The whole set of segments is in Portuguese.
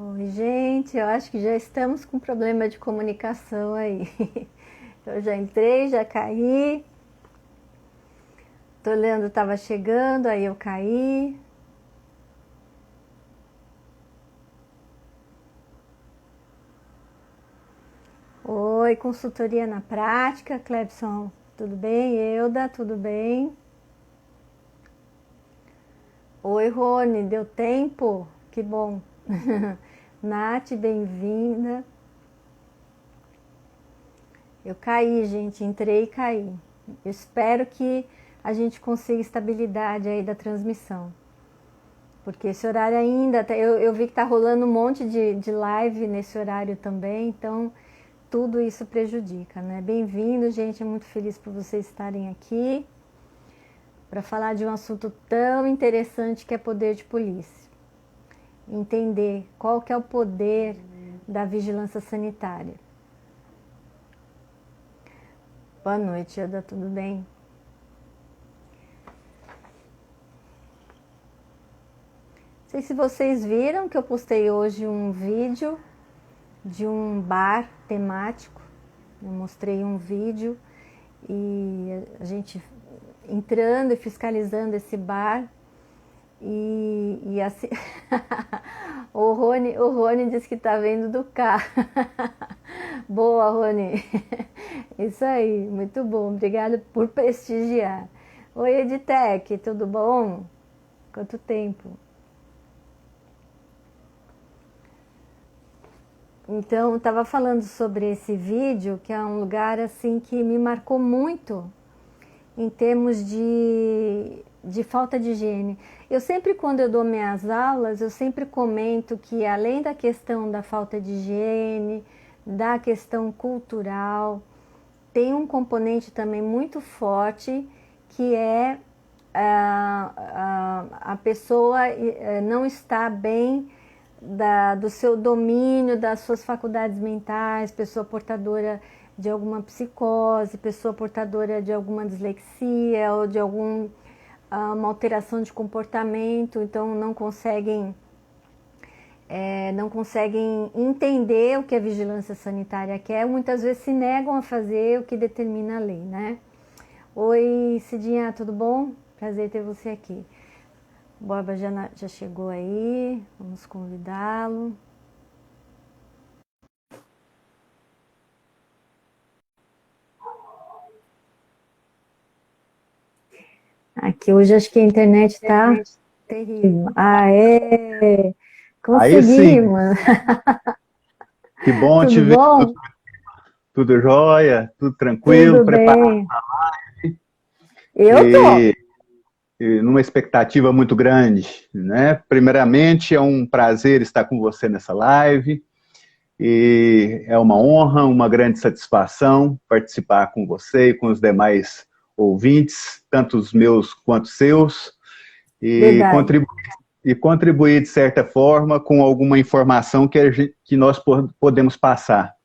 Oi, gente, eu acho que já estamos com problema de comunicação aí. Eu já entrei, já caí. Tô Leandro estava chegando, aí eu caí. Oi, consultoria na prática, Clebson, tudo bem? Euda, tudo bem? Oi, Rony, deu tempo? Que bom. Nath, bem-vinda. Eu caí, gente, entrei e caí. Eu espero que a gente consiga estabilidade aí da transmissão. Porque esse horário ainda, eu vi que tá rolando um monte de live nesse horário também, então tudo isso prejudica, né? Bem-vindo, gente, é muito feliz por vocês estarem aqui para falar de um assunto tão interessante que é poder de polícia. Entender qual que é o poder da vigilância sanitária. Boa noite, Ada, tudo bem? Não sei se vocês viram que eu postei hoje um vídeo de um bar temático. Eu mostrei um vídeo e a gente entrando e fiscalizando esse bar e assim o Rony disse que está vendo do carro. Boa, Rony. Isso aí, muito bom. Obrigada por prestigiar. Oi, Edtech, tudo bom? Quanto tempo? Então, estava falando sobre esse vídeo, que é um lugar assim que me marcou muito em termos de falta de higiene. Eu sempre, quando eu dou minhas aulas, eu sempre comento que além da questão da falta de higiene, da questão cultural, tem um componente também muito forte que é a pessoa não está bem do seu domínio, das suas faculdades mentais, pessoa portadora de alguma psicose, pessoa portadora de alguma dislexia ou de alguma alteração de comportamento, então não conseguem entender o que a vigilância sanitária quer, muitas vezes se negam a fazer o que determina a lei, né? Oi, Cidinha, tudo bom? Prazer ter você aqui. Borba já chegou aí, vamos convidá-lo. Aqui hoje acho que a internet está terrível. Ah, é! Aí sim, Conseguimos! que bom te Tudo ver, bom? tudo jóia, tudo tranquilo, Tudo preparado bem. Eu tô. e, e numa expectativa muito grande, né? Primeiramente, é um prazer estar com você nessa live e é uma honra, uma grande satisfação participar com você e com os demais ouvintes, tanto os meus quanto os seus, e Verdade. contribuir de certa forma com alguma informação que nós podemos passar.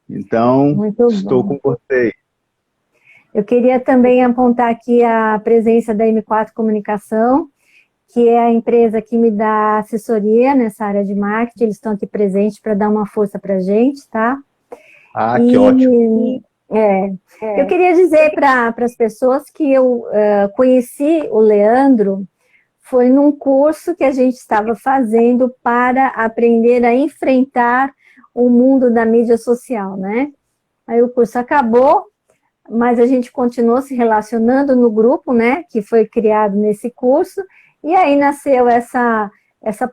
Então, Muito estou bom. com você. Eu queria também apontar aqui a presença da M4 Comunicação, que é a empresa que me dá assessoria nessa área de marketing. Eles estão aqui presentes para dar uma força para a gente, tá? Ah, que ótimo. E eu queria dizer para as pessoas que eu conheci o Leandro foi num curso que a gente estava fazendo para aprender a enfrentar o mundo da mídia social, né? Aí o curso acabou, mas a gente continuou se relacionando no grupo, né, que foi criado nesse curso, e aí nasceu essa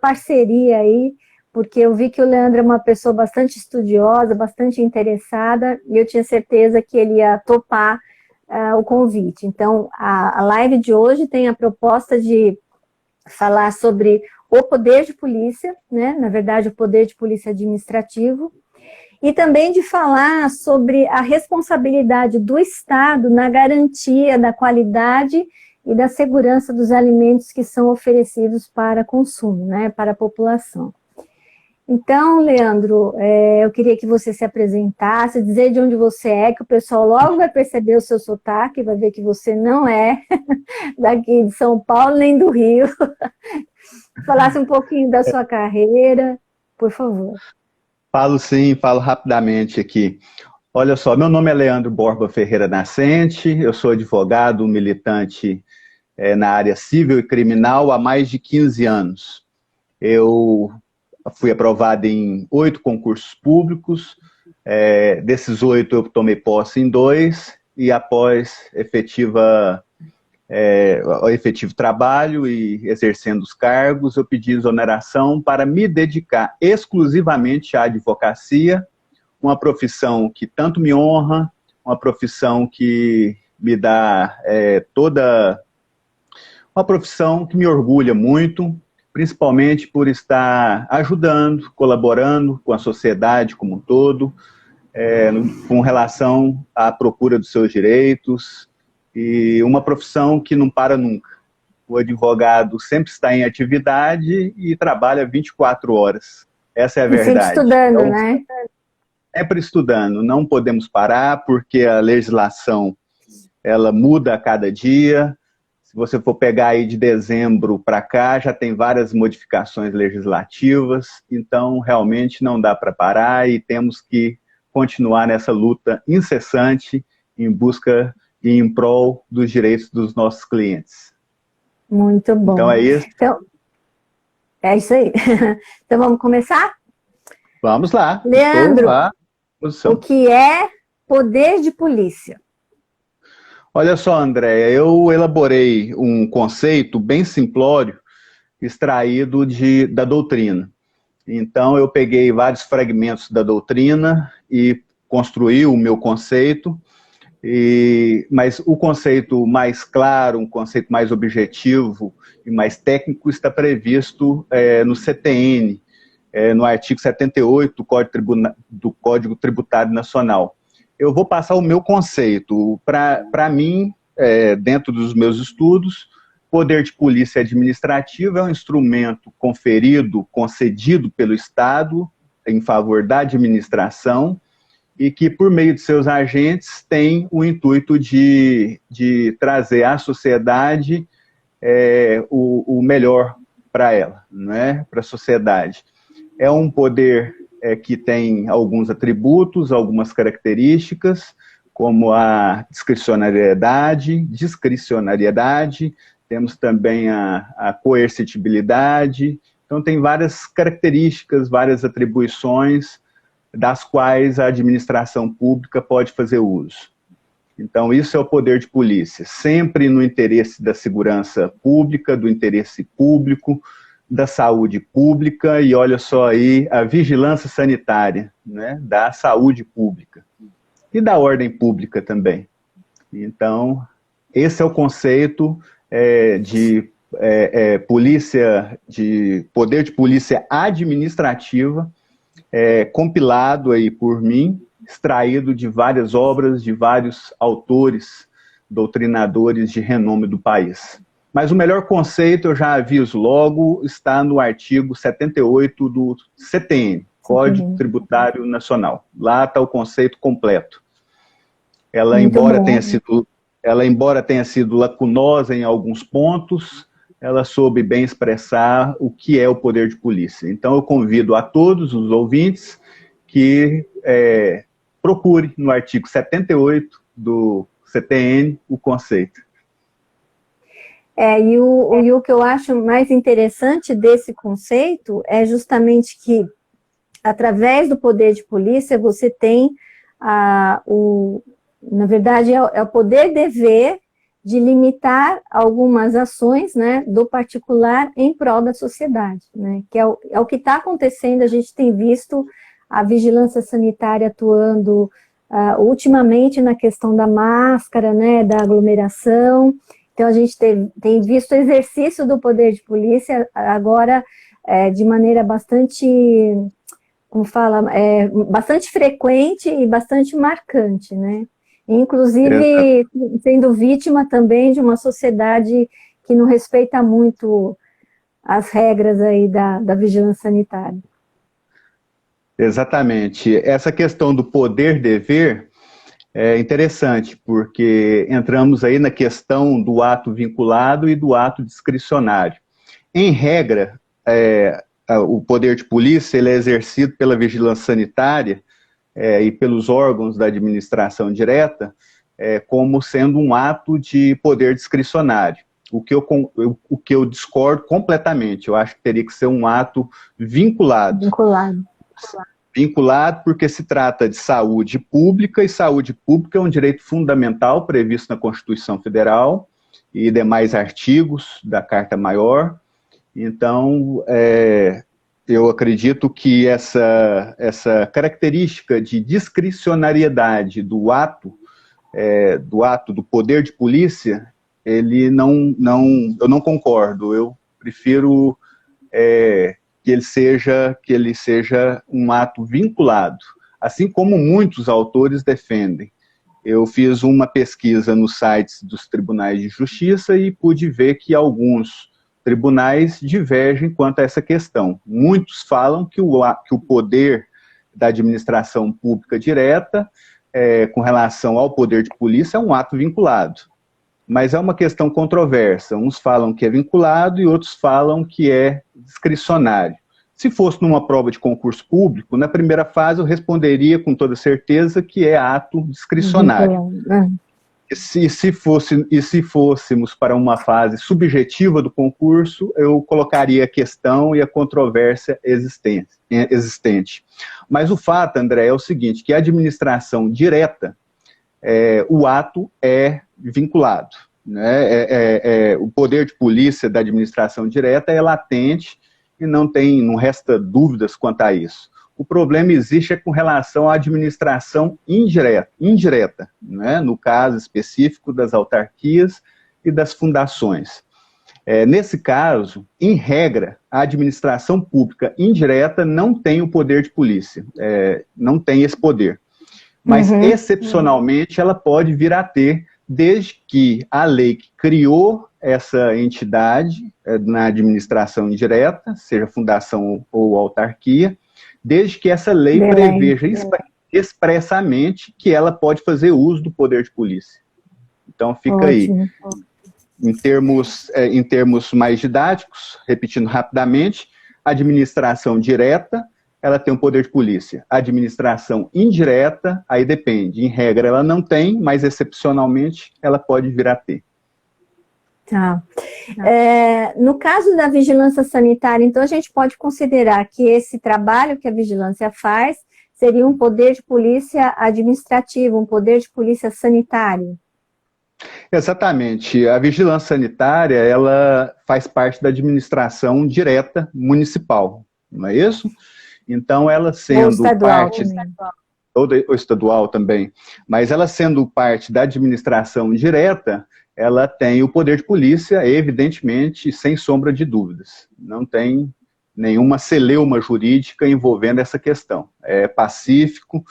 parceria aí, porque eu vi que o Leandro é uma pessoa bastante estudiosa, bastante interessada, e eu tinha certeza que ele ia topar o convite. Então, a live de hoje tem a proposta de falar sobre o poder de polícia, né, na verdade, o poder de polícia administrativo, e também de falar sobre a responsabilidade do Estado na garantia da qualidade e da segurança dos alimentos que são oferecidos para consumo, né, para a população. Então, Leandro, eu queria que você se apresentasse, dizer de onde você é, que o pessoal logo vai perceber o seu sotaque, vai ver que você não é daqui de São Paulo nem do Rio. Falasse um pouquinho da sua carreira. por favor. Falo sim, falo rapidamente aqui. Olha só, meu nome é Leandro Borba Ferreira Nascente, eu sou advogado militante na área civil e criminal há mais de 15 anos. Eu fui aprovado em 8 concursos públicos, desses 8 eu tomei posse em 2, e após efetivo trabalho e exercendo os cargos, eu pedi exoneração para me dedicar exclusivamente à advocacia, uma profissão que tanto me honra, uma profissão que me dá uma profissão que me orgulha muito, principalmente por estar ajudando, colaborando com a sociedade como um todo, com relação à procura dos seus direitos, e uma profissão que não para nunca. O advogado sempre está em atividade e trabalha 24 horas. Essa é a verdade. Sempre estudando, então, né? Sempre estudando. Não podemos parar porque a legislação ela muda a cada dia. Se você for pegar aí de dezembro para cá, já tem várias modificações legislativas. Então, realmente não dá para parar e temos que continuar nessa luta incessante em busca e em prol dos direitos dos nossos clientes. Muito bom. Então é isso. Então, é isso aí. Então vamos começar? Vamos lá. Leandro, o que é poder de polícia? Olha só, Andréia, eu elaborei um conceito bem simplório, extraído da doutrina. Então eu peguei vários fragmentos da doutrina e construí o meu conceito. Mas o conceito mais claro, um conceito mais objetivo e mais técnico está previsto no CTN, no artigo 78 do Código Tributário Nacional. Eu vou passar o meu conceito. Para mim, dentro dos meus estudos, poder de polícia administrativa é um instrumento concedido pelo Estado em favor da administração, e que, por meio de seus agentes, tem o intuito de trazer à sociedade o melhor para ela, né? Para a sociedade. É um poder que tem alguns atributos, algumas características, como a discricionariedade, temos também a coercitibilidade. Então, tem várias características, várias atribuições, das quais a administração pública pode fazer uso. Então, isso é o poder de polícia, sempre no interesse da segurança pública, do interesse público, da saúde pública, e olha só aí, a vigilância sanitária, né, da saúde pública e da ordem pública também. Então, esse é o conceito de poder de polícia administrativa, compilado aí por mim, extraído de várias obras, de vários autores, doutrinadores de renome do país. Mas o melhor conceito, eu já aviso logo, está no artigo 78 do CTN, Código Tributário Nacional. Lá está o conceito completo. Ela, embora tenha sido lacunosa em alguns pontos, ela soube bem expressar o que é o poder de polícia. Então, eu convido a todos os ouvintes que procurem no artigo 78 do CTN o conceito. E o que eu acho mais interessante desse conceito é justamente que, através do poder de polícia, você tem, na verdade, é o poder-dever de limitar algumas ações, né, do particular em prol da sociedade, né, que é o que está acontecendo. A gente tem visto a vigilância sanitária atuando ultimamente na questão da máscara, né, da aglomeração. Então, a gente tem visto o exercício do poder de polícia agora de maneira bastante, bastante frequente e bastante marcante, né? Inclusive sendo vítima também de uma sociedade que não respeita muito as regras aí da vigilância sanitária. Exatamente. Essa questão do poder-dever é interessante, porque entramos aí na questão do ato vinculado e do ato discricionário. Em regra, o poder de polícia ele é exercido pela vigilância sanitária e pelos órgãos da administração direta como sendo um ato de poder discricionário. O que eu discordo completamente. Eu acho que teria que ser um ato vinculado. Vinculado porque se trata de saúde pública, e saúde pública é um direito fundamental previsto na Constituição Federal e demais artigos da Carta Maior. Então, eu acredito que essa característica de discricionariedade do ato do poder de polícia, eu não concordo. Eu prefiro que ele seja um ato vinculado, assim como muitos autores defendem. Eu fiz uma pesquisa nos sites dos tribunais de justiça e pude ver que alguns tribunais divergem quanto a essa questão. Muitos falam que o poder da administração pública direta, com relação ao poder de polícia, é um ato vinculado. Mas é uma questão controversa. Uns falam que é vinculado e outros falam que é discricionário. Se fosse numa prova de concurso público, na primeira fase eu responderia com toda certeza que é ato discricionário. E se fôssemos para uma fase subjetiva do concurso, eu colocaria a questão e a controvérsia existente. Mas o fato, André, é o seguinte, que a administração direta, o ato é vinculado. Né? O poder de polícia da administração direta é latente e não resta dúvidas quanto a isso. O problema existe com relação à administração indireta, né? No caso específico das autarquias e das fundações. Nesse caso, em regra, a administração pública indireta não tem o poder de polícia, não tem esse poder. Mas, excepcionalmente, ela pode vir a ter, desde que a lei que criou essa entidade na administração indireta, seja fundação ou autarquia, desde que essa lei preveja expressamente que ela pode fazer uso do poder de polícia. Então, fica aí. Em termos mais didáticos, repetindo rapidamente, a administração direta, ela tem o poder de polícia. A administração indireta, aí depende. Em regra, ela não tem, mas excepcionalmente, ela pode vir a ter. Tá. No caso da vigilância sanitária, então a gente pode considerar que esse trabalho que a vigilância faz seria um poder de polícia administrativo, um poder de polícia sanitário? Exatamente. A vigilância sanitária, ela faz parte da administração direta municipal, não é isso? Então, ela sendo parte... Ou estadual também. Mas ela sendo parte da administração direta, ela tem o poder de polícia, evidentemente, sem sombra de dúvidas. Não tem nenhuma celeuma jurídica envolvendo essa questão. É pacífico.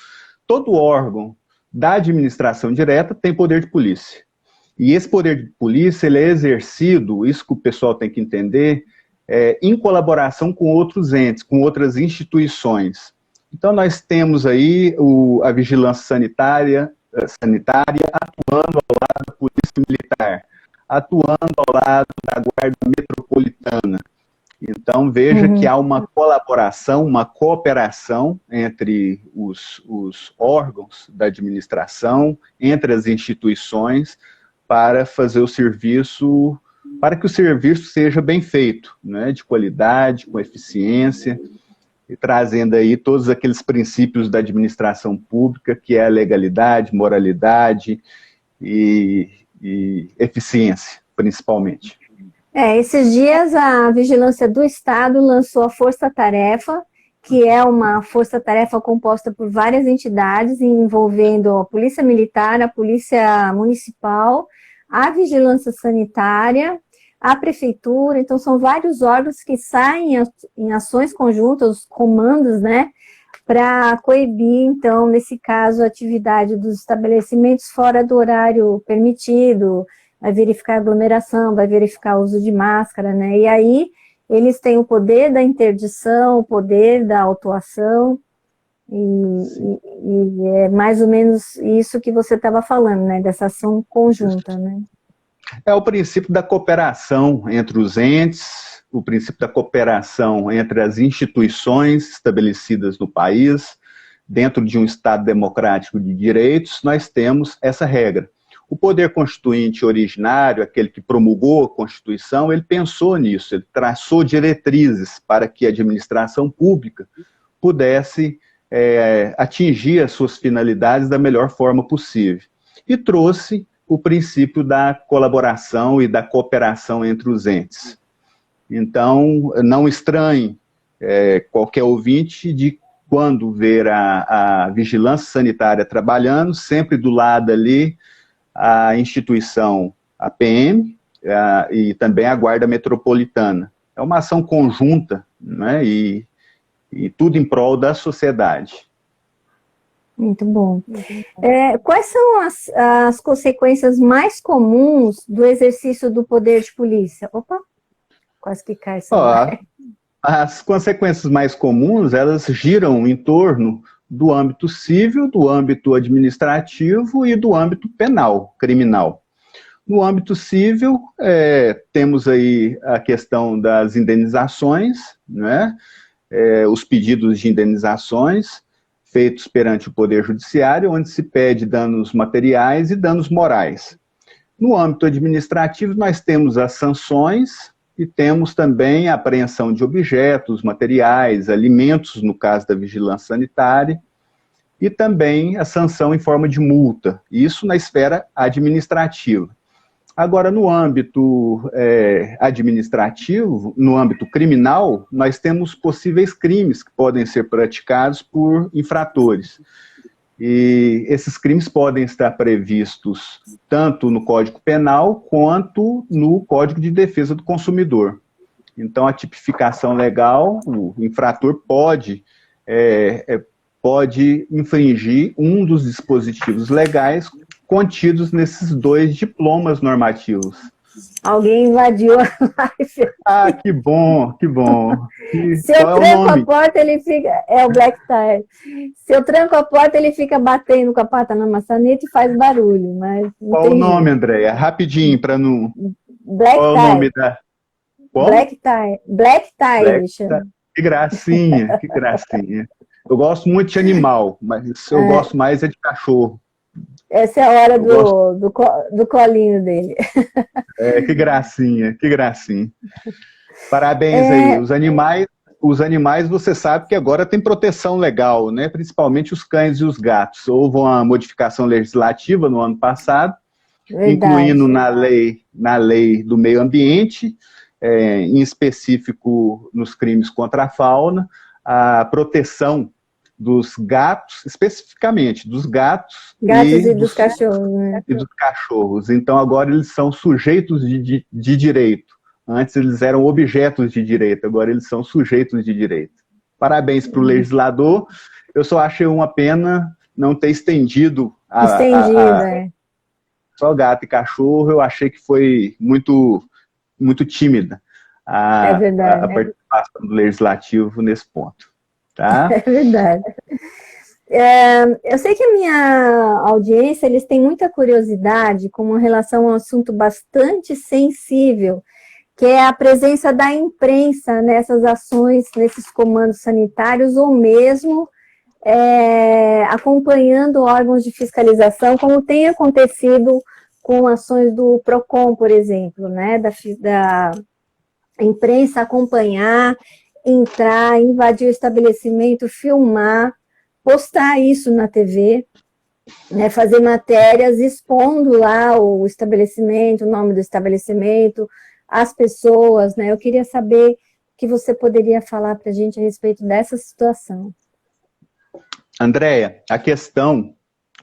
Todo órgão da administração direta tem poder de polícia. E esse poder de polícia, ele é exercido, isso que o pessoal tem que entender, em colaboração com outros entes, com outras instituições. Então, nós temos aí a vigilância sanitária atuando ao lado da Polícia Militar, atuando ao lado da Guarda Metropolitana. Então, veja que há uma colaboração, uma cooperação entre os órgãos da administração, entre as instituições, para fazer o serviço, para que o serviço seja bem feito, né, de qualidade, com eficiência, e trazendo aí todos aqueles princípios da administração pública, que é a legalidade, moralidade e eficiência, principalmente. Esses dias a Vigilância do Estado lançou a Força Tarefa, que é uma força-tarefa composta por várias entidades, envolvendo a Polícia Militar, a Polícia Municipal, a Vigilância Sanitária, a Prefeitura. Então, são vários órgãos que saem em ações conjuntas, os comandos, né, para coibir, então, nesse caso, a atividade dos estabelecimentos fora do horário permitido, vai verificar a aglomeração, vai verificar o uso de máscara, né, e aí eles têm o poder da interdição, o poder da autuação, e é mais ou menos isso que você estava falando, né, dessa ação conjunta, né. É o princípio da cooperação entre os entes, o princípio da cooperação entre as instituições estabelecidas no país, dentro de um Estado democrático de direitos, nós temos essa regra. O poder constituinte originário, aquele que promulgou a Constituição, ele pensou nisso, ele traçou diretrizes para que a administração pública pudesse atingir as suas finalidades da melhor forma possível. E trouxe o princípio da colaboração e da cooperação entre os entes. Então, não estranhe qualquer ouvinte de quando ver a vigilância sanitária trabalhando, sempre do lado ali, a instituição, a PM, e também a Guarda Metropolitana. É uma ação conjunta, né, e tudo em prol da sociedade. Muito bom. Quais são as consequências mais comuns do exercício do poder de polícia? Opa, quase que cai. As consequências mais comuns, elas giram em torno do âmbito civil, do âmbito administrativo e do âmbito penal, criminal. No âmbito civil, temos aí a questão das indenizações, né? Os pedidos de indenizações feitos perante o Poder Judiciário, onde se pede danos materiais e danos morais. No âmbito administrativo, nós temos as sanções e temos também a apreensão de objetos, materiais, alimentos, no caso da vigilância sanitária, e também a sanção em forma de multa, isso na esfera administrativa. Agora, no âmbito administrativo, no âmbito criminal, nós temos possíveis crimes que podem ser praticados por infratores. E esses crimes podem estar previstos tanto no Código Penal quanto no Código de Defesa do Consumidor. Então, a tipificação legal, o infrator pode infringir um dos dispositivos legais contidos nesses dois diplomas normativos. Alguém invadiu a live. Ah, que bom, que bom. Se eu tranco a porta, ele fica... É o black tie. Se eu tranco a porta, ele fica batendo com a pata na maçaneta e faz barulho. Mas qual o nome, Andréia? Rapidinho, para não... Black qual tie. É o nome da... Qual? Black tie. Black tie, ele chama. Que gracinha, que gracinha. Eu gosto muito de animal, mas eu gosto mais de cachorro. Essa é a hora do colinho dele. Que gracinha, que gracinha. Parabéns aí. Os animais, você sabe que agora tem proteção legal, né? Principalmente os cães e os gatos. Houve uma modificação legislativa no ano passado, incluindo na lei do meio ambiente, em específico nos crimes contra a fauna, a proteção dos gatos, especificamente dos gatos e dos cachorros, né? E dos cachorros. Então agora eles são sujeitos de direito. Antes eles eram objetos de direito, agora eles são sujeitos de direito. Parabéns para o legislador. Eu só achei uma pena não ter estendido só gato e cachorro. Eu achei que foi muito tímida a participação do legislativo nesse ponto. Tá? É verdade. Eu sei que a minha audiência, eles têm muita curiosidade com relação a um assunto bastante sensível, que é a presença da imprensa nessas ações, nesses comandos sanitários, ou mesmo acompanhando órgãos de fiscalização, como tem acontecido com ações do PROCON, por exemplo, né, da imprensa acompanhar, entrar, invadir o estabelecimento, filmar, postar isso na TV, né, fazer matérias expondo lá o estabelecimento, o nome do estabelecimento, as pessoas, né? Eu queria saber o que você poderia falar para a gente a respeito dessa situação. Andréia, a questão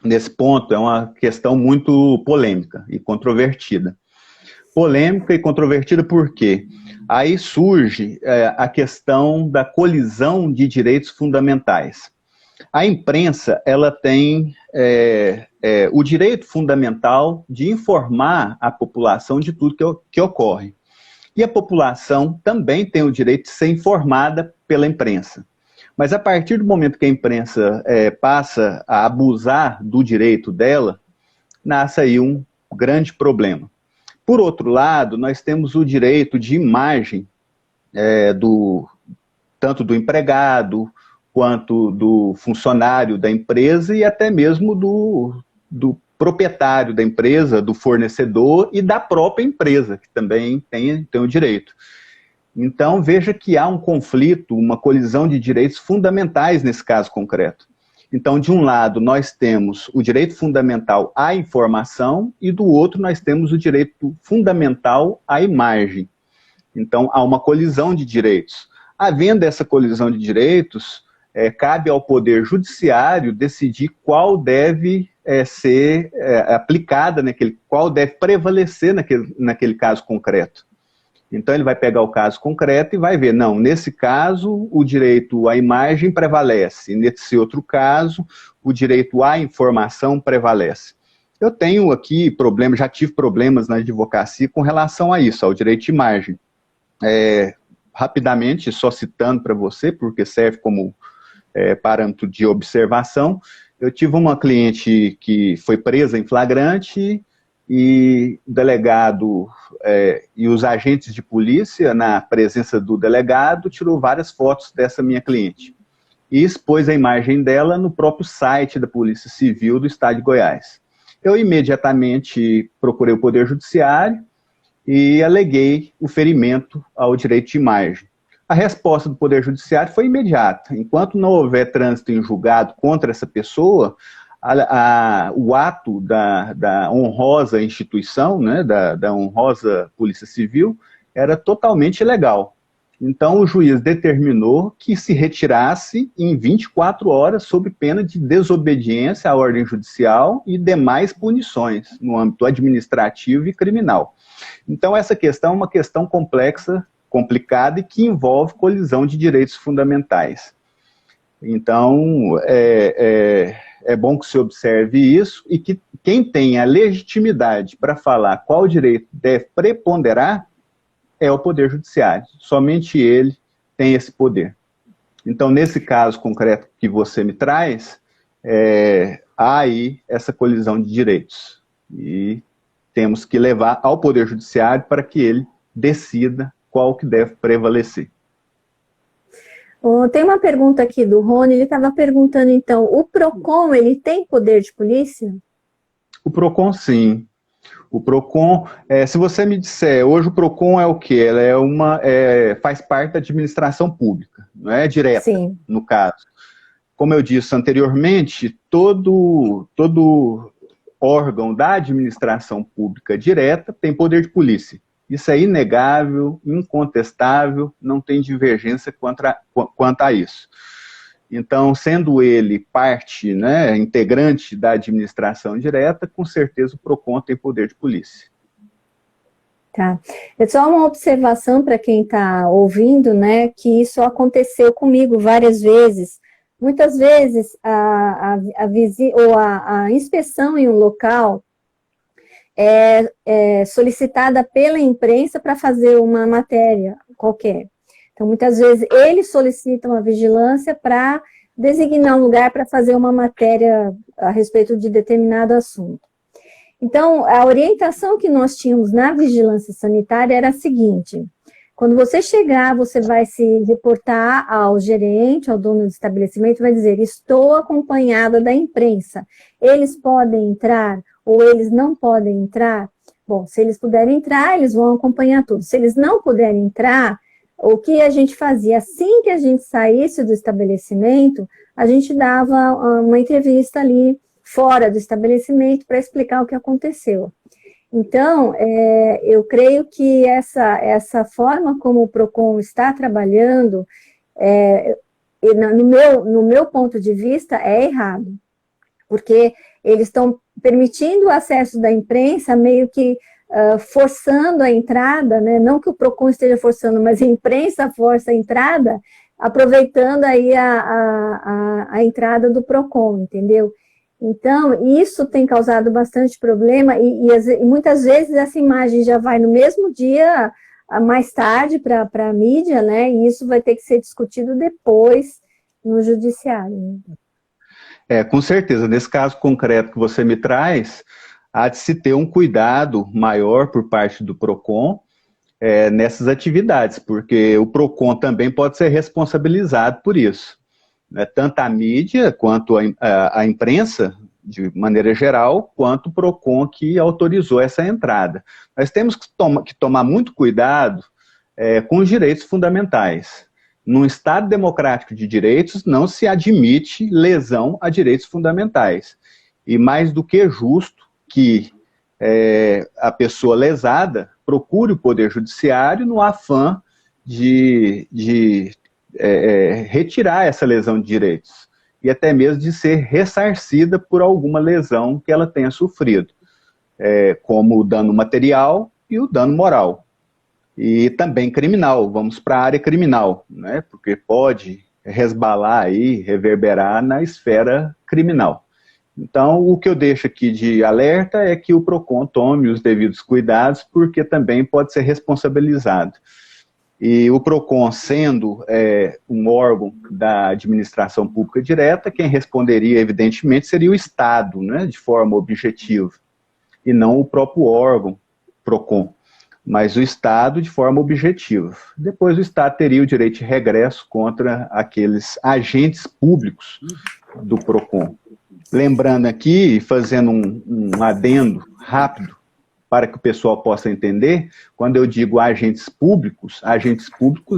nesse ponto é uma questão muito polêmica e controvertida. Polêmica e controvertida por quê? Aí surge a questão da colisão de direitos fundamentais. A imprensa, ela tem o direito fundamental de informar a população de tudo que ocorre. E a população também tem o direito de ser informada pela imprensa. Mas a partir do momento que a imprensa passa a abusar do direito dela, nasce aí um grande problema. Por outro lado, nós temos o direito de imagem tanto do empregado, quanto do funcionário da empresa e até mesmo do proprietário da empresa, do fornecedor e da própria empresa, que também tem o direito. Então, veja que há um conflito, uma colisão de direitos fundamentais nesse caso concreto. Então, de um lado, nós temos o direito fundamental à informação e do outro nós temos o direito fundamental à imagem. Então, há uma colisão de direitos. Havendo essa colisão de direitos, cabe ao Poder Judiciário decidir qual deve ser aplicada, qual deve prevalecer naquele caso concreto. Então, ele vai pegar o caso concreto e vai ver, não, nesse caso, o direito à imagem prevalece, nesse outro caso, o direito à informação prevalece. Eu tenho aqui problemas, já tive problemas na advocacia com relação a isso, ao direito de imagem. Rapidamente, só citando para você, porque serve como parâmetro de observação, eu tive uma cliente que foi presa em flagrante e o delegado e os agentes de polícia, na presença do delegado, tirou várias fotos dessa minha cliente e expôs a imagem dela no próprio site da Polícia Civil do Estado de Goiás. Eu imediatamente procurei o Poder Judiciário e aleguei o ferimento ao direito de imagem. A resposta do Poder Judiciário foi imediata. Enquanto não houver trânsito em julgado contra essa pessoa, o ato da honrosa instituição, né, da honrosa Polícia Civil, era totalmente ilegal. Então, o juiz determinou que se retirasse em 24 horas sob pena de desobediência à ordem judicial e demais punições no âmbito administrativo e criminal. Então, essa questão é uma questão complexa, complicada e que envolve colisão de direitos fundamentais. Então, é bom que se observe isso e que quem tem a legitimidade para falar qual direito deve preponderar é o Poder Judiciário. Somente ele tem esse poder. Então, nesse caso concreto que você me traz, há aí essa colisão de direitos. E temos que levar ao Poder Judiciário para que ele decida qual que deve prevalecer. Tem uma pergunta aqui do Rony, ele estava perguntando, então, o PROCON, ele tem poder de polícia? O PROCON, sim. O PROCON, se você me disser, hoje o PROCON é o quê? Ela faz parte da administração pública, não é direta, sim, no caso. Como eu disse anteriormente, todo órgão da administração pública direta tem poder de polícia. Isso é inegável, incontestável, não tem divergência quanto a isso. Então, sendo ele parte, né, integrante da administração direta, com certeza o PROCON tem poder de polícia. Tá. É só uma observação para quem está ouvindo, né, que isso aconteceu comigo várias vezes. Muitas vezes a inspeção em um local é solicitada pela imprensa para fazer uma matéria qualquer. Então, muitas vezes, eles solicitam a vigilância para designar um lugar para fazer uma matéria a respeito de determinado assunto. Então, a orientação que nós tínhamos na vigilância sanitária era a seguinte: quando você chegar, você vai se reportar ao gerente, ao dono do estabelecimento, vai dizer, estou acompanhada da imprensa. Eles podem entrar ou eles não podem entrar? Bom, se eles puderem entrar, eles vão acompanhar tudo. Se eles não puderem entrar, o que a gente fazia? Assim que a gente saísse do estabelecimento, a gente dava uma entrevista ali fora do estabelecimento para explicar o que aconteceu. Então, eu creio que essa forma como o PROCON está trabalhando, no meu ponto de vista, é errado. Porque eles estão permitindo o acesso da imprensa, meio que forçando a entrada, né? Não que o PROCON esteja forçando, mas a imprensa força a entrada, aproveitando aí a entrada do PROCON, entendeu? Então, isso tem causado bastante problema e muitas vezes essa imagem já vai no mesmo dia, mais tarde, para a mídia, né? E isso vai ter que ser discutido depois no judiciário. Com certeza. Nesse caso concreto que você me traz, há de se ter um cuidado maior por parte do PROCON nessas atividades, porque o PROCON também pode ser responsabilizado por isso. Né? Tanto a mídia quanto a imprensa, de maneira geral, quanto o PROCON que autorizou essa entrada. Nós temos que tomar muito cuidado com os direitos fundamentais. Num Estado democrático de direitos, não se admite lesão a direitos fundamentais. E mais do que justo que a pessoa lesada procure o Poder Judiciário no afã de retirar essa lesão de direitos e até mesmo de ser ressarcida por alguma lesão que ela tenha sofrido, como o dano material e o dano moral. E também criminal, vamos para a área criminal, né? Porque pode resbalar aí, reverberar na esfera criminal. Então, o que eu deixo aqui de alerta é que o PROCON tome os devidos cuidados, porque também pode ser responsabilizado. E o PROCON, sendo um órgão da administração pública direta, quem responderia, evidentemente, seria o Estado, né, de forma objetiva, e não o próprio órgão PROCON, mas o Estado de forma objetiva. Depois o Estado teria o direito de regresso contra aqueles agentes públicos do PROCON. Lembrando aqui, fazendo um adendo rápido, para que o pessoal possa entender, quando eu digo agentes públicos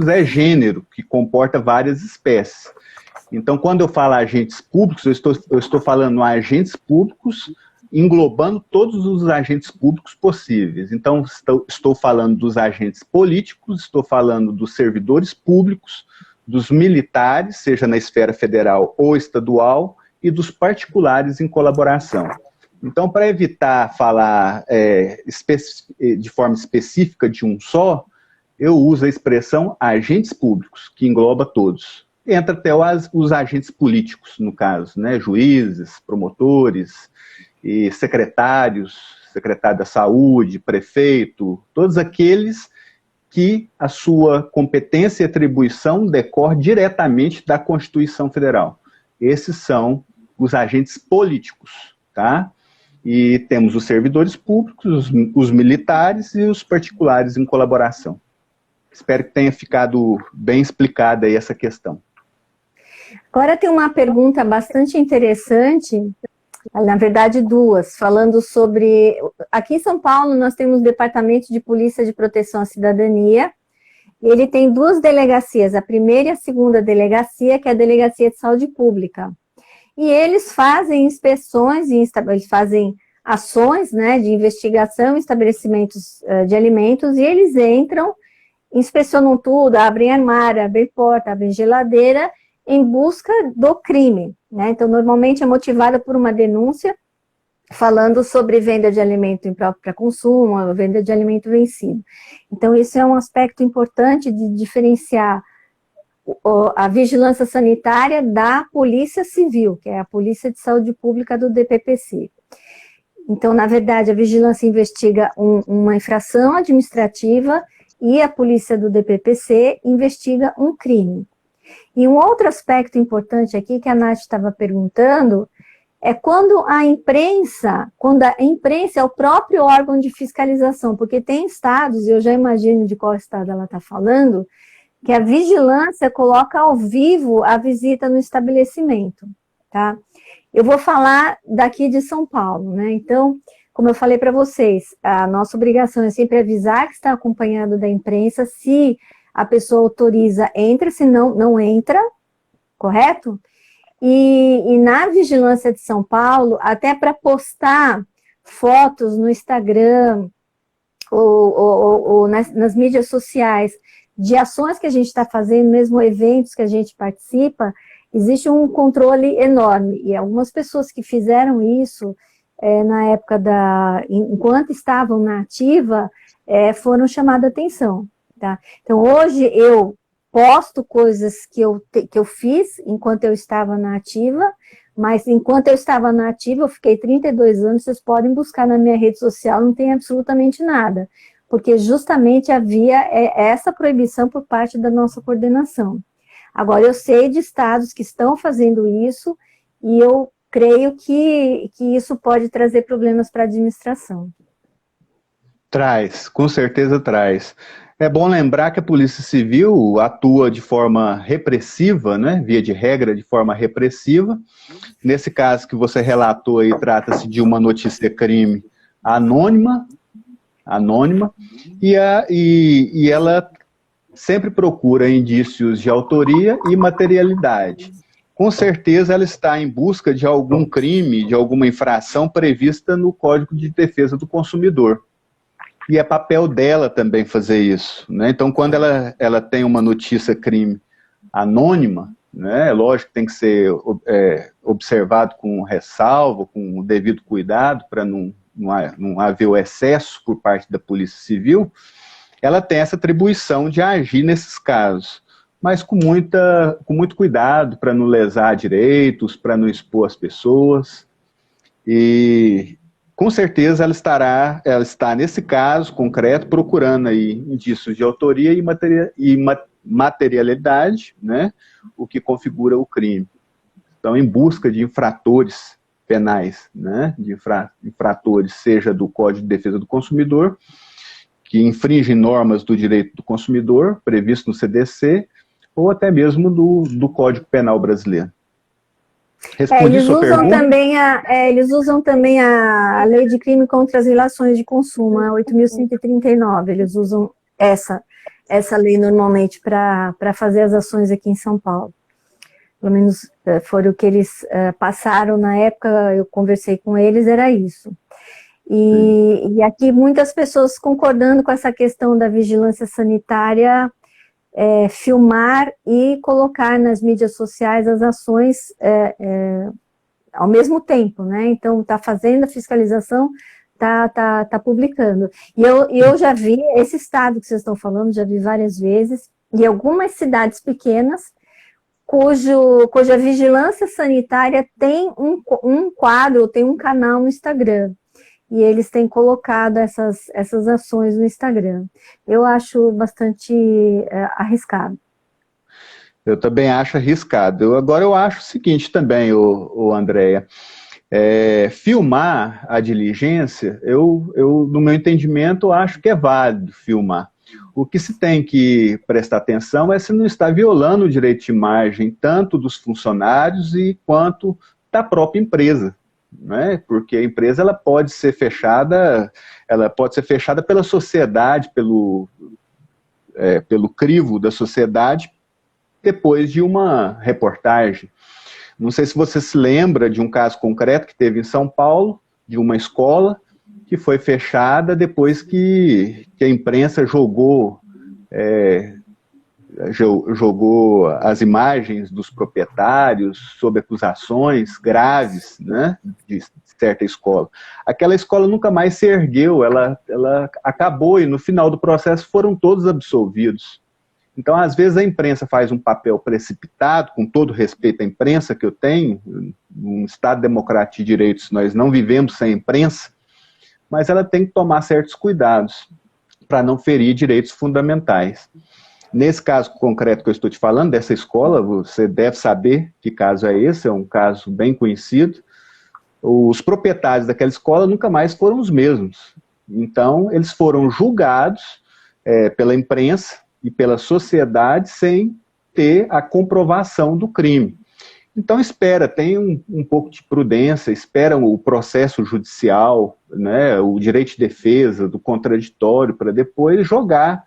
é gênero, que comporta várias espécies. Então, quando eu falo agentes públicos, eu estou falando agentes públicos englobando todos os agentes públicos possíveis. Então, estou falando dos agentes políticos, estou falando dos servidores públicos, dos militares, seja na esfera federal ou estadual, e dos particulares em colaboração. Então, para evitar falar de forma específica de um só, eu uso a expressão agentes públicos, que engloba todos. Entra até os agentes políticos, no caso, né? Juízes, promotores, e secretário da saúde, prefeito, todos aqueles que a sua competência e atribuição decorre diretamente da Constituição Federal. Esses são os agentes políticos, tá? E temos os servidores públicos, os militares e os particulares em colaboração. Espero que tenha ficado bem explicada aí essa questão. Agora tem uma pergunta bastante interessante, na verdade duas, falando sobre... Aqui em São Paulo nós temos o Departamento de Polícia de Proteção à Cidadania, e ele tem duas delegacias, a primeira e a segunda delegacia, que é a Delegacia de Saúde Pública. E eles fazem inspeções, eles fazem ações, né, de investigação em estabelecimentos de alimentos, e eles entram, inspecionam tudo, abrem armário, abrem porta, abrem geladeira, em busca do crime, né? Então, normalmente é motivada por uma denúncia falando sobre venda de alimento impróprio para consumo, venda de alimento vencido. Então, isso é um aspecto importante de diferenciar a vigilância sanitária da Polícia Civil, que é a Polícia de Saúde Pública do DPPC. Então, na verdade, a vigilância investiga uma infração administrativa e a polícia do DPPC investiga um crime. E um outro aspecto importante aqui que a Nath estava perguntando é quando a imprensa é o próprio órgão de fiscalização, porque tem estados, e eu já imagino de qual estado ela está falando, que a vigilância coloca ao vivo a visita no estabelecimento, tá? Eu vou falar daqui de São Paulo, né? Então, como eu falei para vocês, a nossa obrigação é sempre avisar que está acompanhado da imprensa, se a pessoa autoriza, entra, se não, não entra, correto? E na vigilância de São Paulo, até para postar fotos no Instagram ou nas mídias sociais, de ações que a gente está fazendo, mesmo eventos que a gente participa, existe um controle enorme. E algumas pessoas que fizeram isso na época enquanto estavam na ativa, foram chamadas a atenção. Tá? Então, hoje eu posto coisas que eu fiz enquanto eu estava na ativa, mas enquanto eu estava na ativa, eu fiquei 32 anos, vocês podem buscar na minha rede social, não tem absolutamente nada, porque justamente havia essa proibição por parte da nossa coordenação. Agora, eu sei de estados que estão fazendo isso, e eu creio que isso pode trazer problemas para a administração. Traz, com certeza traz. É bom lembrar que a Polícia Civil atua de forma repressiva, né? Via de regra, de forma repressiva. Nesse caso que você relatou aí, trata-se de uma notícia-crime anônima, e ela sempre procura indícios de autoria e materialidade. Com certeza ela está em busca de algum crime, de alguma infração prevista no Código de Defesa do Consumidor. E é papel dela também fazer isso, né? Então, quando ela tem uma notícia-crime anônima, né, lógico que tem que ser observado com ressalvo, com o devido cuidado, para não haver o excesso por parte da Polícia Civil, ela tem essa atribuição de agir nesses casos, mas com muito cuidado para não lesar direitos, para não expor as pessoas. E com certeza ela está nesse caso concreto procurando aí indícios de autoria e materialidade, né, o que configura o crime. Então, em busca de infratores penais, né, de infratores, seja do Código de Defesa do Consumidor, que infringem normas do direito do consumidor, previsto no CDC, ou até mesmo do Código Penal brasileiro. Respondi sua pergunta? Eles usam também a Lei de Crime contra as Relações de Consumo, a 8.139. Eles usam essa lei normalmente para fazer as ações aqui em São Paulo. Pelo menos foi o que eles passaram na época, eu conversei com eles, era isso. E aqui muitas pessoas concordando com essa questão da vigilância sanitária, filmar e colocar nas mídias sociais as ações ao mesmo tempo, né? Então, está fazendo a fiscalização, está publicando. E eu já vi esse estado que vocês estão falando, já vi várias vezes, e algumas cidades pequenas, cuja vigilância sanitária tem um quadro, tem um canal no Instagram. E eles têm colocado essas ações no Instagram. Eu acho bastante arriscado. Eu também acho arriscado. Agora eu acho o seguinte também, Andréia, filmar a diligência, no meu entendimento, eu acho que é válido filmar. O que se tem que prestar atenção é se não está violando o direito de imagem, tanto dos funcionários quanto da própria empresa. Né? Porque a empresa ela pode ser fechada pela sociedade, pelo crivo da sociedade, depois de uma reportagem. Não sei se você se lembra de um caso concreto que teve em São Paulo, de uma escola que foi fechada depois que a imprensa jogou as imagens dos proprietários sob acusações graves, né, de certa escola. Aquela escola nunca mais se ergueu, ela acabou e no final do processo foram todos absolvidos. Então, às vezes, a imprensa faz um papel precipitado, com todo respeito à imprensa que eu tenho, num Estado democrático de direitos nós não vivemos sem imprensa, mas ela tem que tomar certos cuidados para não ferir direitos fundamentais. Nesse caso concreto que eu estou te falando, dessa escola, você deve saber que caso é esse, é um caso bem conhecido. Os proprietários daquela escola nunca mais foram os mesmos. Então, eles foram julgados pela imprensa e pela sociedade sem ter a comprovação do crime. Então, tem um pouco de prudência, espera o processo judicial, né, o direito de defesa, do contraditório, para depois jogar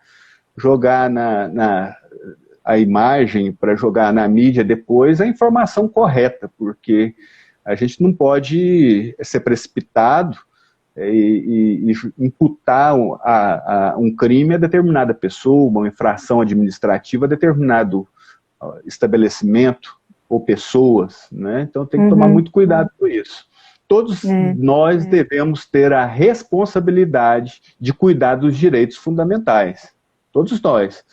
a imagem, para jogar na mídia depois a informação correta, porque a gente não pode ser precipitado e imputar um crime a determinada pessoa, uma infração administrativa a determinado estabelecimento ou pessoas, né? Então tem que tomar muito cuidado com isso. Todos nós devemos ter a responsabilidade de cuidar dos direitos fundamentais. Todos nós.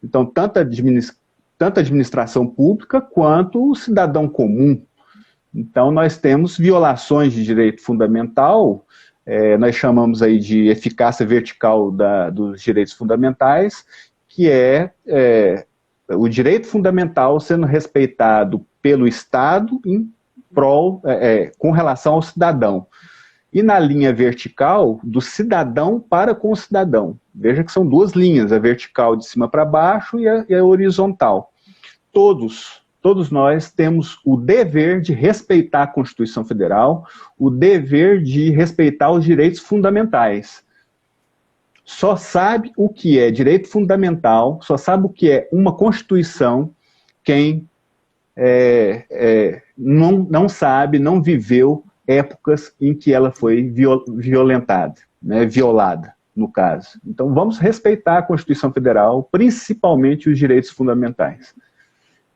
Então, tanto a administração pública quanto o cidadão comum. Então, nós temos violações de direito fundamental, nós chamamos aí de eficácia vertical dos direitos fundamentais, que é o direito fundamental sendo respeitado pelo Estado com relação ao cidadão. e na linha vertical do cidadão para com o cidadão. Veja que são duas linhas, a vertical de cima para baixo e a horizontal. Todos nós temos o dever de respeitar a Constituição Federal, o dever de respeitar os direitos fundamentais. Só sabe o que é direito fundamental, só sabe o que é uma Constituição quem não sabe, não viveu épocas em que ela foi violentada, né, violada, no caso. Então, vamos respeitar a Constituição Federal, principalmente os direitos fundamentais.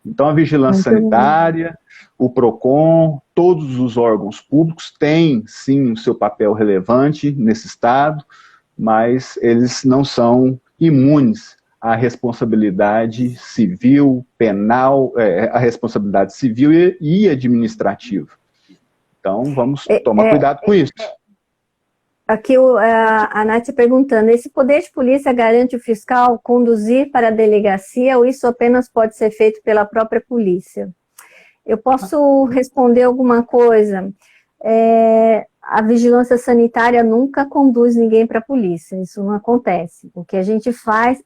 Então, a vigilância sanitária, o PROCON, todos os órgãos públicos têm, sim, o seu papel relevante nesse Estado, mas eles não são imunes à responsabilidade civil, penal, a responsabilidade civil e administrativa. Então, vamos tomar cuidado com isso. Aqui a Nath perguntando, esse poder de polícia garante o fiscal conduzir para a delegacia ou isso apenas pode ser feito pela própria polícia? Eu posso responder alguma coisa? A vigilância sanitária nunca conduz ninguém para a polícia, isso não acontece. O que a gente faz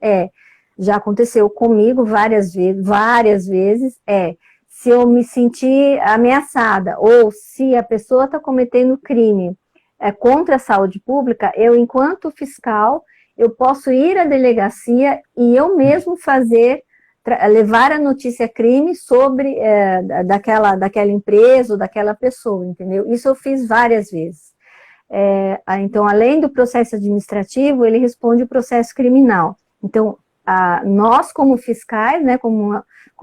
já aconteceu comigo várias vezes, se eu me sentir ameaçada ou se a pessoa está cometendo crime contra a saúde pública, eu, enquanto fiscal, eu posso ir à delegacia e eu mesmo levar a notícia crime sobre daquela empresa ou daquela pessoa, entendeu? Isso eu fiz várias vezes. Então, além do processo administrativo, ele responde o processo criminal. Então, nós, como fiscais, né, como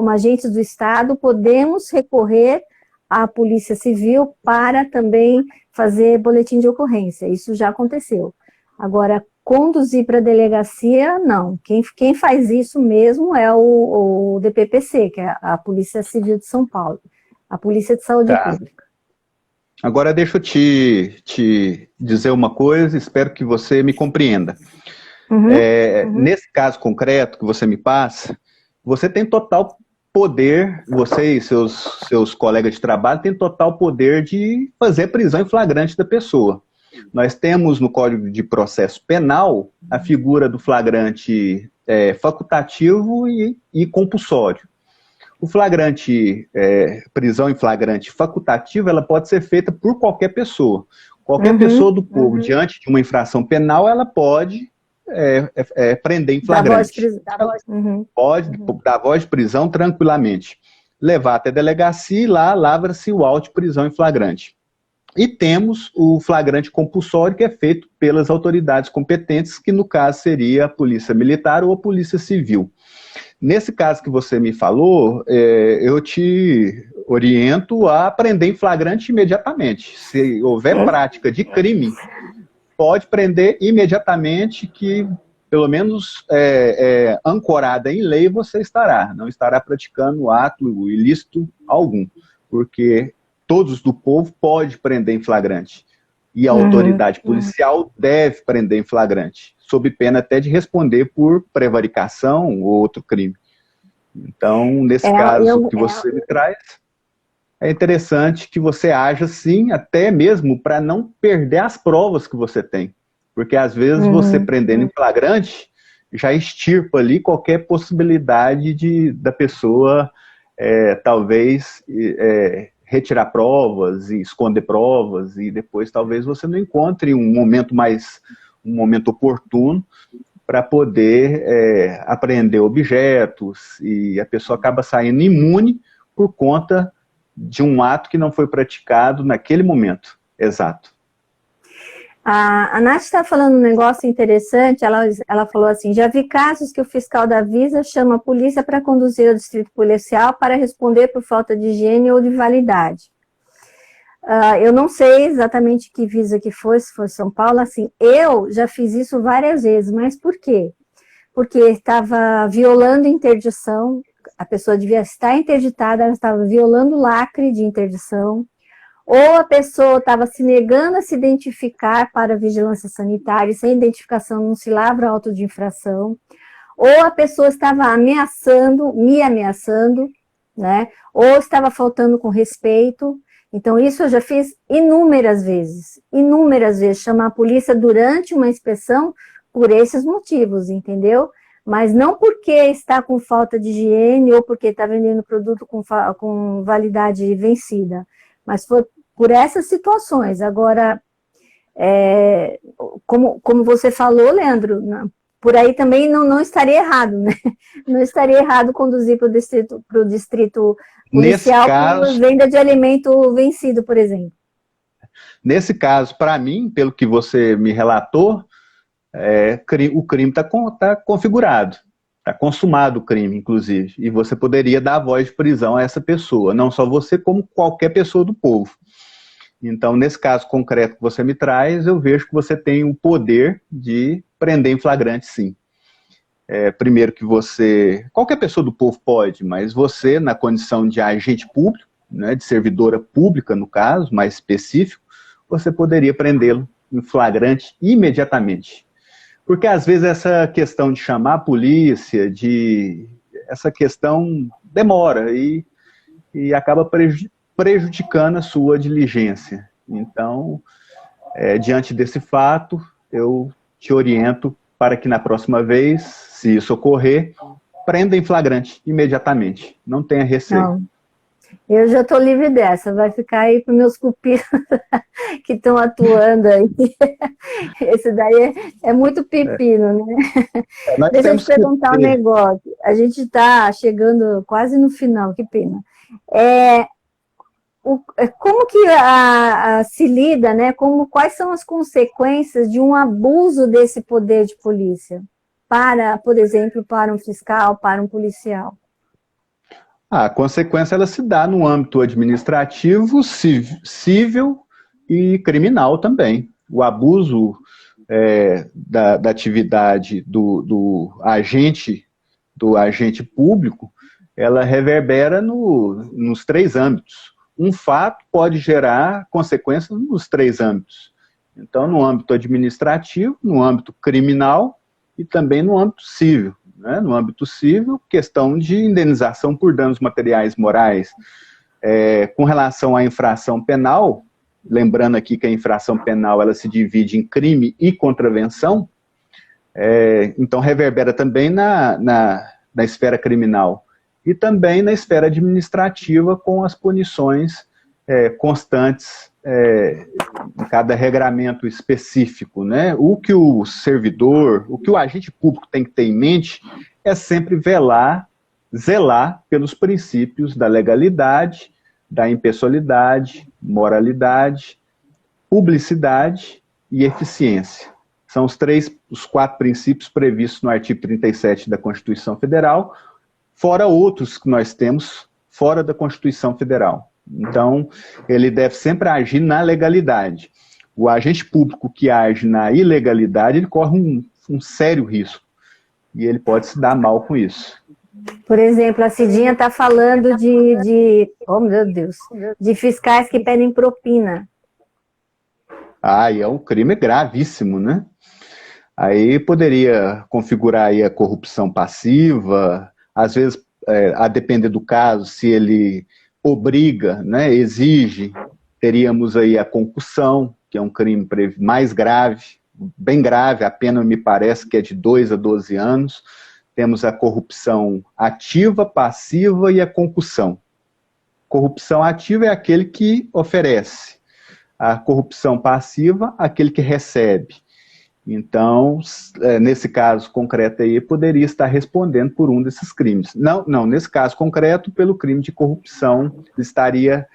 agentes do Estado, podemos recorrer à Polícia Civil para também fazer boletim de ocorrência. Isso já aconteceu. Agora, conduzir para a delegacia, não. Quem faz isso mesmo é o DPPC, que é a Polícia Civil de São Paulo, a Polícia de Saúde Pública. Agora, deixa eu te dizer uma coisa, espero que você me compreenda. Nesse caso concreto que você me passa, você tem total poder, você e seus colegas de trabalho têm total poder de fazer prisão em flagrante da pessoa. Nós temos no Código de Processo Penal a figura do flagrante facultativo e compulsório. O flagrante, prisão em flagrante facultativo, ela pode ser feita por qualquer pessoa. Qualquer pessoa do povo, diante de uma infração penal, ela pode prender em flagrante. Pode dar voz de prisão tranquilamente. Levar até a delegacia e lá lavra-se o auto de prisão em flagrante. E temos o flagrante compulsório, que é feito pelas autoridades competentes, que no caso seria a Polícia Militar ou a Polícia Civil. Nesse caso que você me falou, eu te oriento a prender em flagrante imediatamente. Se houver prática de crime, pode prender imediatamente, que pelo menos ancorada em lei você não estará praticando ato ilícito algum, porque todos do povo pode prender em flagrante, e a autoridade policial deve prender em flagrante, sob pena até de responder por prevaricação ou outro crime. Então, nesse caso que você me traz, é interessante que você haja assim, até mesmo para não perder as provas que você tem. Porque às vezes você prendendo em flagrante, já extirpa ali qualquer possibilidade da pessoa talvez retirar provas e esconder provas, e depois talvez você não encontre um momento oportuno para poder apreender objetos, e a pessoa acaba saindo imune por conta de um ato que não foi praticado naquele momento exato. A Nath está falando um negócio interessante, ela falou assim, já vi casos que o fiscal da Visa chama a polícia para conduzir ao distrito policial para responder por falta de higiene ou de validade. Eu não sei exatamente que Visa que foi, se foi São Paulo, assim, eu já fiz isso várias vezes, mas por quê? Porque estava violando interdição, a pessoa devia estar interditada, ela estava violando o lacre de interdição, ou a pessoa estava se negando a se identificar para a vigilância sanitária, e sem identificação não se lavra auto de infração, ou a pessoa estava me ameaçando, né? Ou estava faltando com respeito. Então, isso eu já fiz inúmeras vezes, chamar a polícia durante uma inspeção por esses motivos, entendeu? Mas não porque está com falta de higiene ou porque está vendendo produto com validade vencida, mas por essas situações. Agora, como você falou, Leandro, por aí também não estaria errado, né? Não estaria errado conduzir para o distrito policial por venda de alimento vencido, por exemplo. Nesse caso, para mim, pelo que você me relatou, o crime está configurado, está consumado o crime, inclusive, e você poderia dar voz de prisão a essa pessoa, não só você, como qualquer pessoa do povo. Então, nesse caso concreto que você me traz, eu vejo que você tem o poder de prender em flagrante, sim. Primeiro que qualquer pessoa do povo pode, mas você, na condição de agente público, né, de servidora pública, no caso, mais específico, você poderia prendê-lo em flagrante imediatamente. Porque, às vezes, essa questão de chamar a polícia, essa questão demora e acaba prejudicando a sua diligência. Então, diante desse fato, eu te oriento para que na próxima vez, se isso ocorrer, prenda em flagrante imediatamente. Não tenha receio. Não. Eu já estou livre dessa, vai ficar aí para os meus cupidos que estão atuando aí. Esse daí é muito pepino, né? Deixa eu te perguntar um negócio. A gente está chegando quase no final, que pena. Como que se lida, né? Quais são as consequências de um abuso desse poder de polícia para, por exemplo, para um fiscal, para um policial? A consequência ela se dá no âmbito administrativo, civil e criminal também. O abuso da atividade do agente público, ela reverbera nos 3 âmbitos. Um fato pode gerar consequências nos 3 âmbitos. Então, no âmbito administrativo, no âmbito criminal e também no âmbito civil. Né? No âmbito civil, questão de indenização por danos materiais morais. Com relação à infração penal, lembrando aqui que a infração penal ela se divide em crime e contravenção, então reverbera também na esfera criminal e também na esfera administrativa com as punições constantes em cada regramento específico, né? O que o servidor, o que o agente público tem que ter em mente é sempre zelar pelos princípios da legalidade, da impessoalidade, moralidade, publicidade e eficiência. São os 4 princípios previstos no artigo 37 da Constituição Federal, fora outros que nós temos fora da Constituição Federal. Então, ele deve sempre agir na legalidade. O agente público que age na ilegalidade, ele corre um sério risco. E ele pode se dar mal com isso. Por exemplo, a Cidinha está falando oh meu Deus, de fiscais que pedem propina. E é um crime gravíssimo, né? Aí poderia configurar aí a corrupção passiva, às vezes, a depender do caso, se ele obriga, né, exige, teríamos aí a concussão, que é um crime mais grave, bem grave, a pena me parece que é de 2 a 12 anos. Temos a corrupção ativa, passiva e a concussão. Corrupção ativa é aquele que oferece. A corrupção passiva, aquele que recebe. Então, nesse caso concreto aí, poderia estar respondendo por um desses crimes. Não, nesse caso concreto, pelo crime de corrupção, ele estaria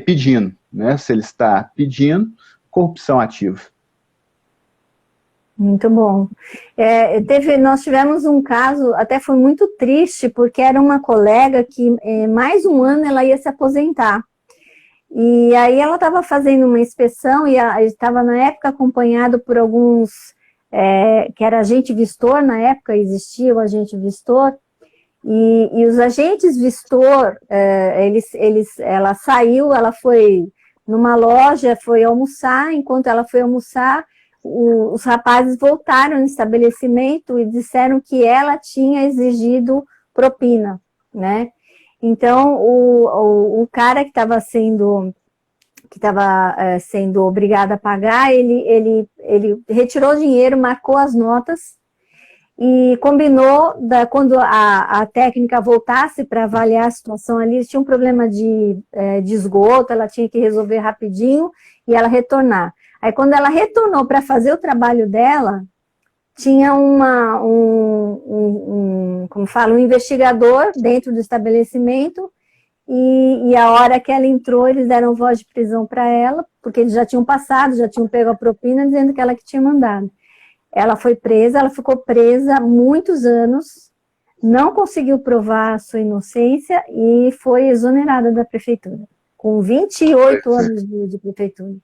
pedindo, né? Se ele está pedindo, corrupção ativa. Muito bom. Nós tivemos um caso, até foi muito triste, porque era uma colega que mais um ano ela ia se aposentar. E aí ela estava fazendo uma inspeção e estava na época acompanhado por alguns, que era agente vistor, na época existia o agente vistor, e os agentes vistor, ela saiu, ela foi numa loja, foi almoçar, enquanto ela foi almoçar, os rapazes voltaram no estabelecimento e disseram que ela tinha exigido propina, né? Então, o cara que estava sendo obrigado a pagar, ele retirou o dinheiro, marcou as notas e combinou, quando a técnica voltasse para avaliar a situação ali, tinha um problema de esgoto, ela tinha que resolver rapidinho e ela retornar. Aí, quando ela retornou para fazer o trabalho dela, tinha um investigador dentro do estabelecimento, e a hora que ela entrou, eles deram voz de prisão para ela, porque eles já tinham passado, já tinham pego a propina, dizendo que ela que tinha mandado. Ela foi presa, ela ficou presa muitos anos, não conseguiu provar a sua inocência e foi exonerada da prefeitura, com 28 anos de prefeitura.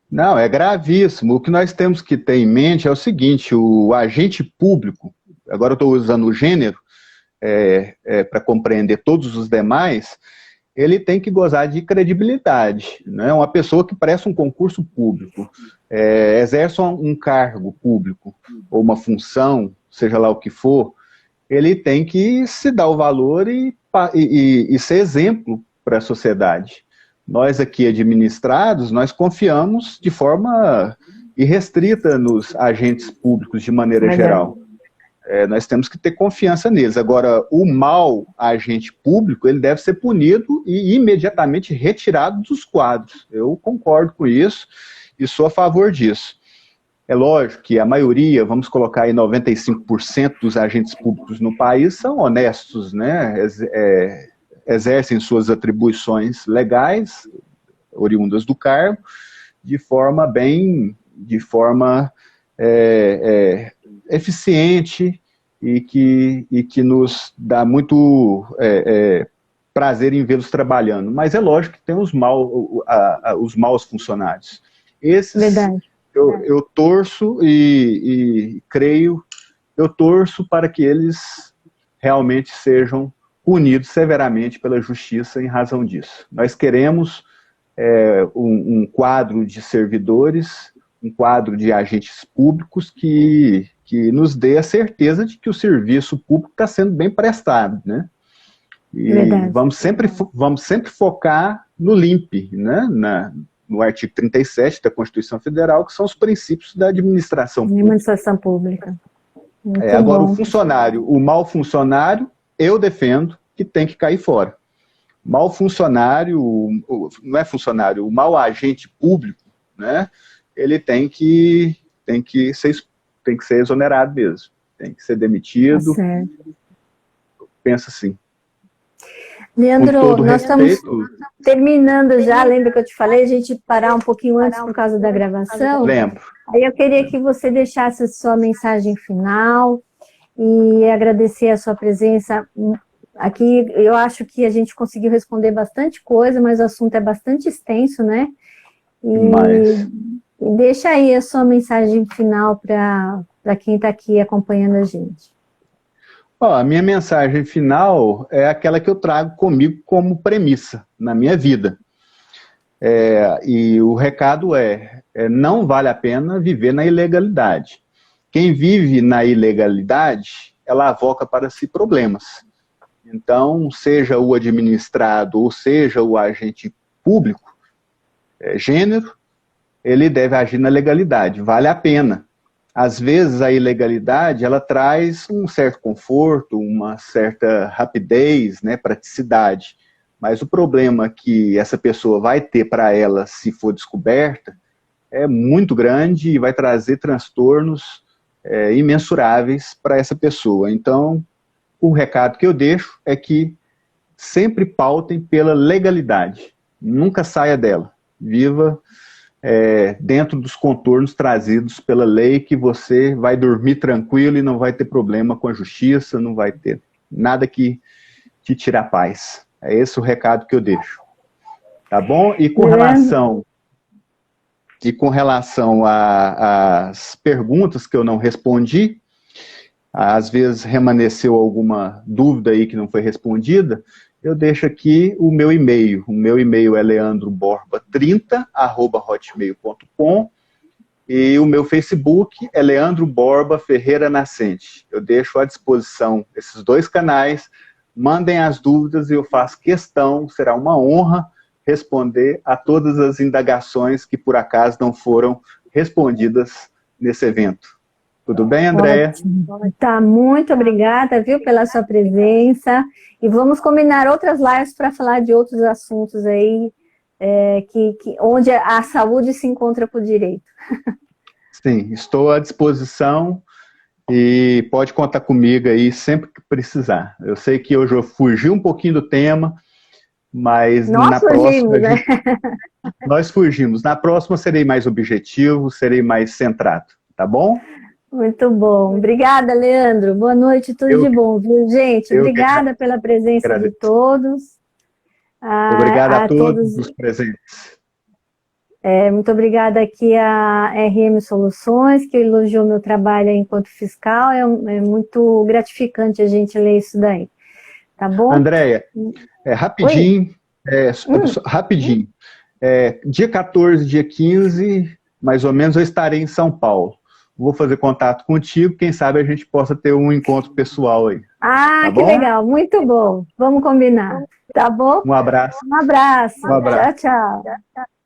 Não, é gravíssimo. O que nós temos que ter em mente é o seguinte, o agente público, agora eu estou usando o gênero, para compreender todos os demais, ele tem que gozar de credibilidade, né? Uma pessoa que presta um concurso público, exerce um cargo público, ou uma função, seja lá o que for, ele tem que se dar o valor e ser exemplo para a sociedade. Nós aqui administrados, nós confiamos de forma irrestrita nos agentes públicos de maneira geral. Nós temos que ter confiança neles. Agora, o mau agente público, ele deve ser punido e imediatamente retirado dos quadros. Eu concordo com isso e sou a favor disso. É lógico que a maioria, vamos colocar aí 95% dos agentes públicos no país são honestos, né? Exercem suas atribuições legais, oriundas do cargo, de forma eficiente e que nos dá muito prazer em vê-los trabalhando. Mas é lógico que tem os maus funcionários. Esses, verdade. Eu torço e creio, eu torço para que eles realmente sejam punidos severamente pela justiça em razão disso. Nós queremos um quadro de servidores, um quadro de agentes públicos que nos dê a certeza de que o serviço público está sendo bem prestado, né? E vamos sempre focar no LIMP, né? No artigo 37 da Constituição Federal, que são os princípios da administração pública. Administração pública. Agora, o mau funcionário, eu defendo que tem que cair fora. Mau funcionário, não é funcionário, o mau agente público, né? Ele tem que ser exonerado mesmo, tem que ser demitido. Pensa assim. Leandro, nós estamos terminando já, lembra que eu te falei, a gente parar um pouquinho antes por causa da gravação? Lembro. Aí eu queria que você deixasse a sua mensagem final e agradecer a sua presença aqui. Eu acho que a gente conseguiu responder bastante coisa, mas o assunto é bastante extenso, né? E deixa aí a sua mensagem final para quem está aqui acompanhando a gente. A minha mensagem final é aquela que eu trago comigo como premissa na minha vida. E o recado não vale a pena viver na ilegalidade. Quem vive na ilegalidade, ela avoca para si problemas. Então, seja o administrado ou seja o agente público, gênero, ele deve agir na legalidade, vale a pena. Às vezes a ilegalidade, ela traz um certo conforto, uma certa rapidez, né, praticidade, mas o problema que essa pessoa vai ter para ela se for descoberta é muito grande e vai trazer transtornos imensuráveis para essa pessoa. Então, o recado que eu deixo é que sempre pautem pela legalidade, nunca saia dela, viva dentro dos contornos trazidos pela lei, que você vai dormir tranquilo e não vai ter problema com a justiça, não vai ter nada que te tire a paz. É esse o recado que eu deixo. Tá bom? E com relação às perguntas que eu não respondi, às vezes remanesceu alguma dúvida aí que não foi respondida, eu deixo aqui o meu e-mail. O meu e-mail é leandroborba30@hotmail.com e o meu Facebook é Leandro Borba Ferreira Nascente. Eu deixo à disposição esses dois canais mandem as dúvidas e eu faço questão, será uma honra responder a todas as indagações que por acaso não foram respondidas nesse evento. Tudo bem, Andréia? Tá, muito obrigada, viu, pela sua presença. E vamos combinar outras lives para falar de outros assuntos aí, onde a saúde se encontra por direito. Sim, estou à disposição e pode contar comigo aí sempre que precisar. Eu sei que hoje eu fugi um pouquinho do tema, mas na próxima... Né? Nós fugimos. Na próxima serei mais objetivo, serei mais centrado, tá bom? Muito bom. Obrigada, Leandro. Boa noite, tudo de bom, viu, gente? Obrigada pela presença de todos. Obrigado a todos os presentes. Muito obrigada aqui a RM Soluções, que elogiou meu trabalho enquanto fiscal. É muito gratificante a gente ler isso daí. Tá bom? Andréia, rapidinho, rapidinho. Dia 14, dia 15, mais ou menos, eu estarei em São Paulo. Vou fazer contato contigo, quem sabe a gente possa ter um encontro pessoal aí. Ah, tá que bom? Legal, muito bom. Vamos combinar, tá bom? Um abraço. Um abraço. Tchau, tchau.